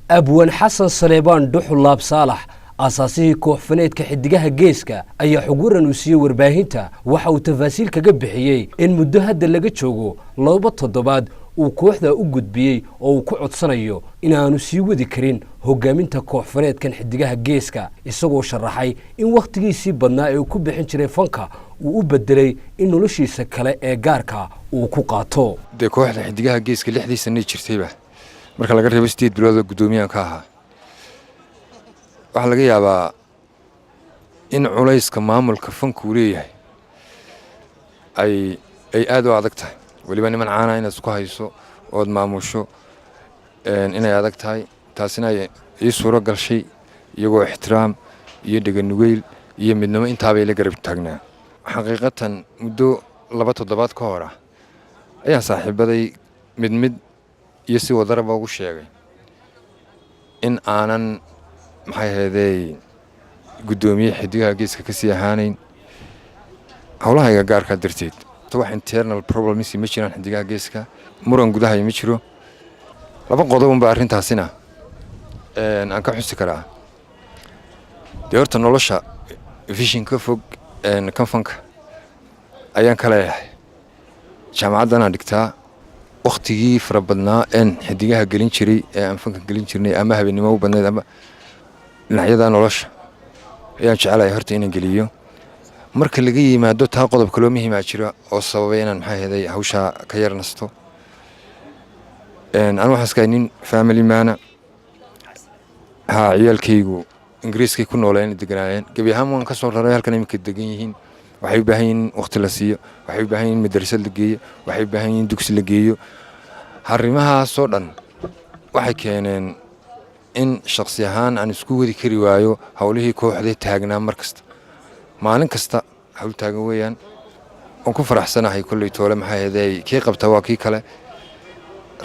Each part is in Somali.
abwan xasan saleebaan dhuxulaab saalax asaasihii koox-faneedka xidigaha geeska ayaa xog waran u siiyey warbaahinta waxa uu tafaasiil kaga bixiyey in muddo hadda laga joogo 2 toddobaad uu kooxda u gudbiyey oo uu ku codsanayo inaanu sii wadi karin hogaaminta koox-faneedkan xidigaha geeska isagoo sharaxay in waqtigiisii badnaa ee uu ku bixin jiray fanka uu u bedelay in noloshiisa kale ee gaarka uu ku qaato kooxda xidigaha geeska 6 sano jirtayba marka laga reebo 8 bilood gudoomiyaha ka ahaa waxa laga yaabaa in culayska maamulka fanku leeyahay ay aad u adag tahay waliba niman caana inaad isku hayso oo maamusho inay adag tahay taasina ay suuro galshay iyagoo ixtiraam iyo deganugeyl iyo midnimo intaaba la garab taagnaa xaqiiqatan muddo 2 toddobaad ka hor ayaa saaxiibaday mid iyo si wadaraba ugu sheegay in aanan maxay heeday gudoomiye xidigaha geeska ka sii ahaanayn hawlaha gaarka darteed wax internal problems ma jiraan xidigaha geeska muran gudaha ma jiro laba qodob baa arintaasina aan ka xusi karaa horta nolosha vision ka fog kan fanka ayaan kala yahay jaamacadana dhigtaa waqtigii fara badnaa xidigaha gelin jiray aan fanka gelin jirnay ama habeenimo u badneed ama dhinacyada nolosha ayaan jecelahay horta inaan geliyo marka laga yimaado taa qodob kale oo muhiim ah jira oo sababay inaan maxay heeday hawsha ka yarnasto aan waxa iska nin family man ciyalkaygu ingiriiska ku nooleen deganayeen gabi ahaan waan ka soo raray halkan imika degan yihiin waxay u baahan yihiin waqti la siiyo waxay u baahan yihiin madrasad la geeyo waxay u baahan yihiin dugsi la geeyo arrimahaas oo dhan waxay keeneen in shakhsi ahaan aan isku wadi kari waayo hawlihii kooxda taagnaa markasta maalin kasta hawl taagan weeyaan oo ku faraxsanahay kulli toole maxay heeday kii qabta waa kii kale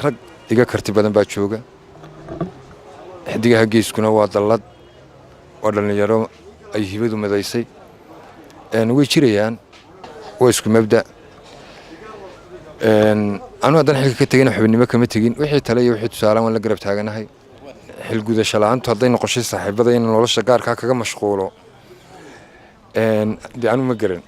rag iga karti badan baa jooga xidigaha geeskuna waa dallad oo dhalinyaro ay hibadu madaysay way jirayaan way isku mabda anu hadan xilka ka tagin xubinimo kama tagin wixii tale iyo wixii tusaalaan la garab taaganahay xil gudasho la'aantu haday noqoshay saaxiibada in nolosha gaarka kaga mashquulo anu ma garan